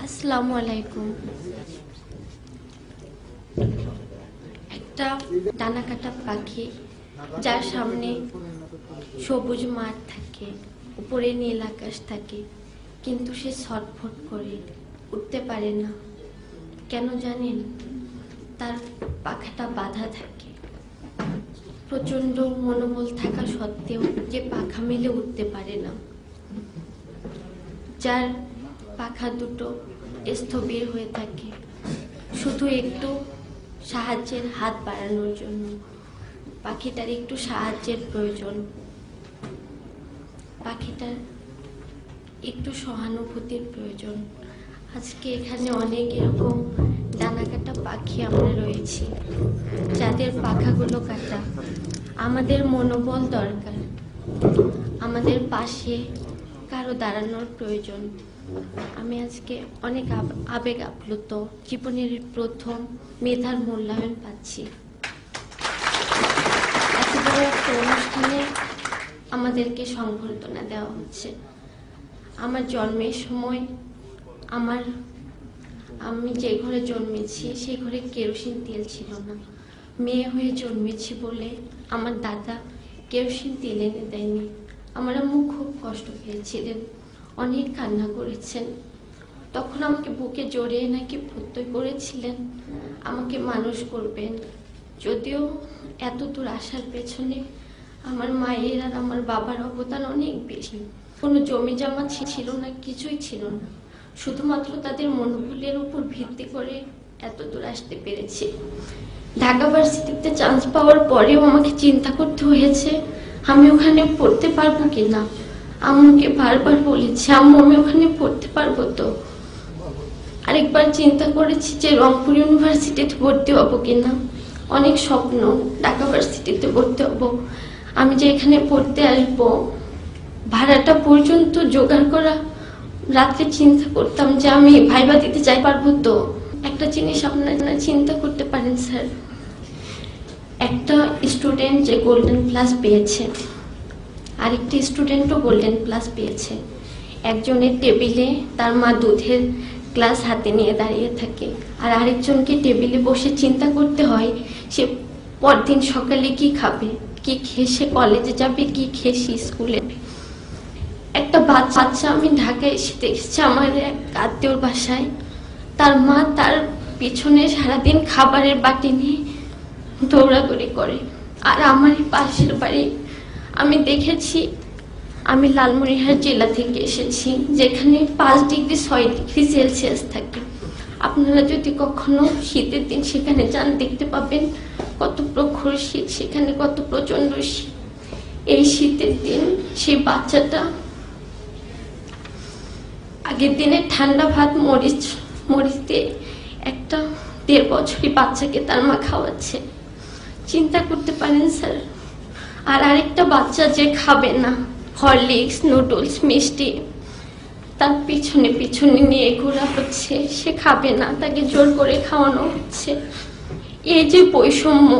আসসালামু আলাইকুম। একটা ডানা কাটা পাখি, যার সামনে সবুজ মাঠ থাকে, উপরে নীল আকাশ থাকে, কিন্তু সে ছটফট করে উঠতে পারে না। কেন জানেন? তার পাখাটা বাঁধা থাকে। প্রচন্ড মনোবল থাকা সত্ত্বেও যে পাখা মেলে উঠতে পারে না, যার পাখা দুটো স্থবির হয়ে থাকে শুধু একটু সাহায্যের হাত বাড়ানোর জন্য। পাখিটার একটু সাহায্যের প্রয়োজন, পাখিটার একটু সহানুভূতির প্রয়োজন। আজকে এখানে অনেক এরকম ডানা কাটা পাখি আমরা রয়েছি, যাদের পাখাগুলো কাটা। আমাদের মনোবল দরকার, আমাদের পাশে কারো দাঁড়ানোর প্রয়োজন। আমি আজকে অনেক আবেগ আপ্লুত। জীবনের প্রথম মেধার মূল্যায়ন পাচ্ছি। এত বড় একটা অনুষ্ঠানে আমাদেরকে সংবর্ধনা দেওয়া হচ্ছে। আমার জন্মের সময় আমি যে ঘরে জন্মেছি সেই ঘরে কেরোসিন তেল ছিল না। মেয়ে হয়ে জন্মেছি বলে আমার দাদা কেরোসিন তেল এনে দেয়নি। আমার আম্মু খুব কষ্ট পেয়েছিলেন, অনেক কান্না করেছেন। তখন আমাকে বুকে জড়িয়ে নাকি প্রত্যয় করেছিলেন আমাকে মানুষ করবেন। যদিও এত দূর আসার পেছনে আমার মায়ের আর আমার বাবার অবদান অনেক বেশি। কোনো জমি জমা ছিল না, কিছুই ছিল না। শুধুমাত্র তাদের মনোবলের উপর ভিত্তি করে এত দূর আসতে পেরেছি। ঢাকা ভার্সিটিতে চান্স পাওয়ার পরেও আমাকে চিন্তা করতে হয়েছে আমি ওখানে পড়তে পারবো কিনা। আম্মুকে বারবার বলেছি, আম্মু আমি ওখানে পড়তে পারবো তো। আরেকবার চিন্তা করেছি যে রংপুর ইউনিভার্সিটিতে ভর্তি হবো কিনা। অনেক স্বপ্ন, ঢাকা ভার্সিটিতে ভর্তি হবো। আমি যে এখানে পড়তে আসবো, ভাড়াটা পর্যন্ত জোগাড় করা। রাত্রে চিন্তা করতাম যে আমি ভাইবা দিতে চাই পারবো তো। একটা জিনিস আপনারা চিন্তা করতে পারেন স্যার, একটা স্টুডেন্ট যে গোল্ডেন প্লাস পেয়েছে, আরেকটি স্টুডেন্টও গোল্ডেন প্লাস পেয়েছে। একজনের টেবিলে তার মা দুধের গ্লাস হাতে নিয়ে দাঁড়িয়ে থাকে, আর আরেকজনকে টেবিলে বসে চিন্তা করতে হয় সে পরদিন সকালে কি খাবে, কি খেয়ে সে কলেজে যাবে, কি খেয়ে সে স্কুলে। একটা বাচ্চা আমি ঢাকায় এসে দেখেছি আমার এক আত্মীয়র বাসায়, তার মা তার পিছনে সারাদিন খাবারের বাটি নিয়ে দৌড়াদৌড়ি করে। আর আমার পাশের বাড়ি আমি দেখেছি, আমি লালমনিরহাট জেলা থেকে এসেছি, যেখানে 5 ডিগ্রি 6 ডিগ্রি সেলসিয়াস থাকে। আপনারা যদি কখনো শীতের দিন সেখানে যান, দেখতে পাবেন কত প্রখর শীত, সেখানে কত প্রচন্ড শীত। এই শীতের দিন সেই বাচ্চাটা আগের দিনে ঠান্ডা ভাত মরিচ দিয়ে একটা 1.5 বছরই বাচ্চাকে তার মা খাওয়াচ্ছে। চিন্তা করতে পারেন স্যার। আর আরেকটা বাচ্চা যে খাবে না হরলিক্স, নুডলস, মিষ্টি, তার পিছনে পিছনে নিয়ে ঘোরা হচ্ছে, সে খাবে না, তাকে জোর করে খাওয়ানো হচ্ছে। এই যে বৈষম্য,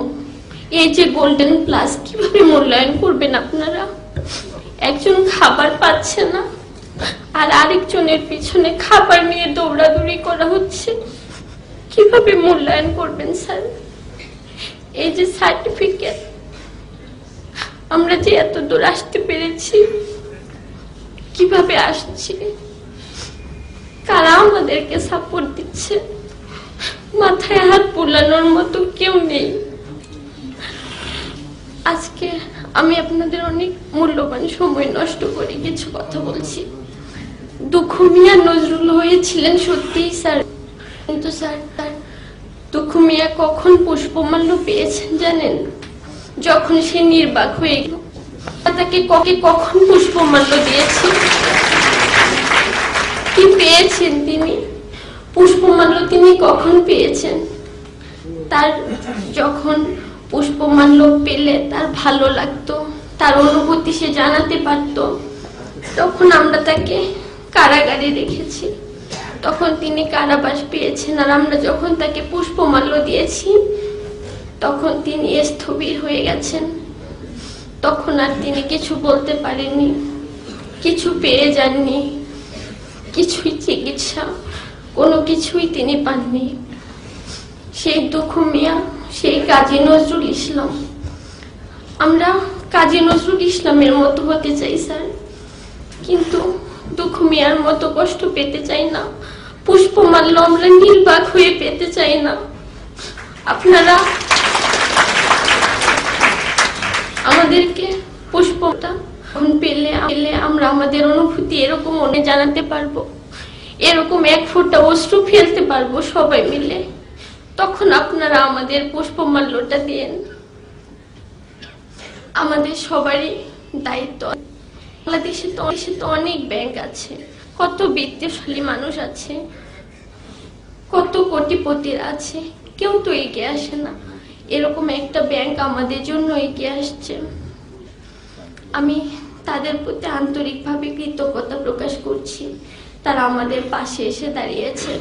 এই যে গোল্ডেন প্লাস, কিভাবে মূল্যায়ন করবেন আপনারা? একজন খাবার পাচ্ছে না আর আরেকজনের পিছনে খাবার নিয়ে দৌড়াদৌড়ি করা হচ্ছে, কিভাবে মূল্যায়ন করবেন স্যার? এই যে সার্টিফিকেট, আমরা যে এত দূর আসতে পেরেছি, কিভাবে আসছি, কারা আমাদেরকে সাপোর্ট দিচ্ছে? মাথায় হাত বুলানোর মতো কেউ নেই। আজকে আমি আপনাদের অনেক মূল্যবান সময় নষ্ট করে কিছু কথা বলছি। দুঃখু মিয়া নজরুল হয়েছিলেন সত্যিই স্যার, কিন্তু স্যার দুঃখু মিয়া কখন পুষ্পমাল্য পেয়েছেন জানেন? যখন সে নির্বাক হয়ে গেল। তাকে কখন পুষ্পমাল্য দিয়েছি? কি পেয়েছেন তিনি? পুষ্পমাল্য তিনি কখন পেয়েছেন? তার যখন পুষ্পমাল্য পেলে তার ভালো লাগতো, তার অনুভূতি সে জানাতে পারত, তখন আমরা তাকে কারাগারে রেখেছি, তখন তিনি কারাবাস পেয়েছেন। আর আমরা যখন তাকে পুষ্পমাল্য দিয়েছি তখন তিনি স্থবির হয়ে গেছেন। তখন আর তিনি কিছু বলতে পারেননি, কিছু পেয়ে যাননি, কিছুই চিকিৎসা কোনো কিছুই তিনি পাননি। সেই দুঃখু মিয়া, সেই কাজী নজরুল ইসলাম। আমরা কাজী নজরুল ইসলামের মতো হতে চাই স্যার, কিন্তু দুঃখু মিয়ার মতো কষ্ট পেতে চাই না। পুষ্পমাল্য আমরা নির্বাক হয়ে পেতে চাই না। আপনারা আমাদেরকে পুষ্পটা পেলে আমরা আমাদের অনুভূতি এরকম মনে জানাতে পারবো, এরকম এক ফোঁটা অশ্রু ফেলতে পারবো সবাই মিলে। তখন আপনারা আমাদের পুষ্পমাল্যটা দেন। আমাদের সবারই দায়িত্ব। বাংলাদেশে তো অনেক ব্যাংক আছে, কত বিত্তশালী মানুষ আছে, কত কোটিপতির আছে, কেউ তো এগিয়ে আসে না। এরকম একটা ব্যাংক আমাদের জন্য এগিয়ে আসছে। আমি তাদের প্রতি আন্তরিকভাবে কৃতজ্ঞতা প্রকাশ করছি। তারা আমাদের পাশে এসে দাঁড়িয়েছেন,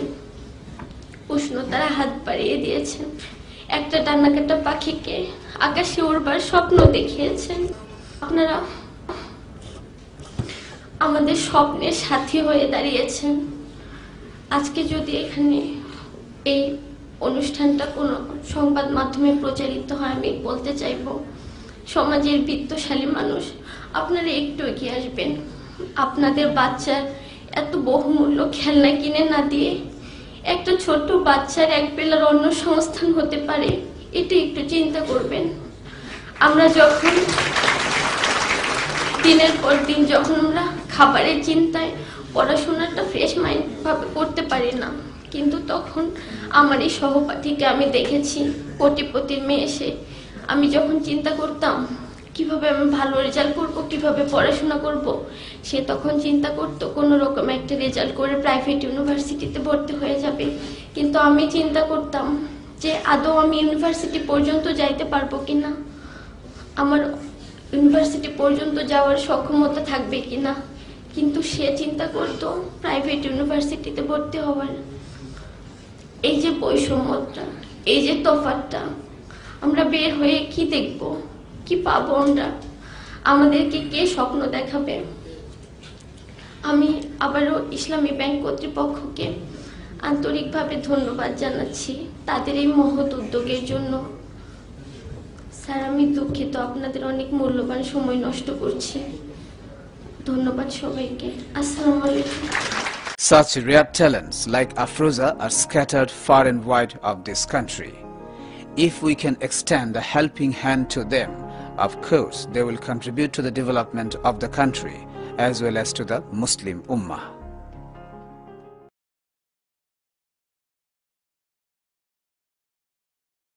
উষ্ণতারা হাত বাড়িয়ে দিয়েছেন, একটা ডানাকাটা পাখিকে আকাশে উড়বার স্বপ্ন দেখিয়েছেন। আপনারা আমাদের স্বপ্নের সাথী হয়ে দাঁড়িয়েছেন। আজকে যদি এখানে এই অনুষ্ঠানটা কোনো সংবাদ মাধ্যমে প্রচারিত হয়, আমি বলতে চাইব, সমাজের বিত্তশালী মানুষ আপনারা একটু এগিয়ে আসবেন। আপনাদের বাচ্চার এত বহুমূল্য খেলনা কিনে না দিয়ে একটা ছোট্ট বাচ্চার এক বেলার অন্ন সংস্থান হতে পারে, এটা একটু চিন্তা করবেন। আমরা যখন দিনের পর দিন যখন আমরা খাবারের চিন্তায় পড়াশোনাটা ফ্রেশ মাইন্ড ভাবে করতে পারি না, কিন্তু তখন আমার এই সহপাঠীকে আমি দেখেছি, কোটিপতির মেয়ে এসে, আমি যখন চিন্তা করতাম কিভাবে আমি ভালো রেজাল্ট করব, কিভাবে পড়াশোনা করব, সে তখন চিন্তা করতো কোনো রকম একটা রেজাল্ট করে প্রাইভেট ইউনিভার্সিটিতে ভর্তি হয়ে যাবে। কিন্তু আমি চিন্তা করতাম যে আদৌ আমি ইউনিভার্সিটি পর্যন্ত যাইতে পারবো কিনা, আমার ইউনিভার্সিটি পর্যন্ত যাওয়ার সক্ষমতা থাকবে কিনা। কিন্তু সে চিন্তা করতো প্রাইভেট ইউনিভার্সিটিতে ভর্তি হওয়ার। এই যে বৈষম্যটা, এই যে তফাৎটা, আমরা বের হয়ে কি দেখব, কি পাবো আমরা, আমাদেরকে কে স্বপ্ন দেখাবে? আমি আবারও ইসলামী ব্যাংক কর্তৃপক্ষকে আন্তরিকভাবে ধন্যবাদ জানাচ্ছি তাদের এই মহৎ উদ্যোগের জন্য। স্যার, আমি দুঃখিত, আপনাদের অনেক মূল্যবান সময় নষ্ট করছি। ধন্যবাদ সবাইকে। আসসালামু আলাইকুম। Such rare talents like Afroza are scattered far and wide of this country. If we can extend a helping hand to them, of course they will contribute to the development of the country as well as to the Muslim Ummah.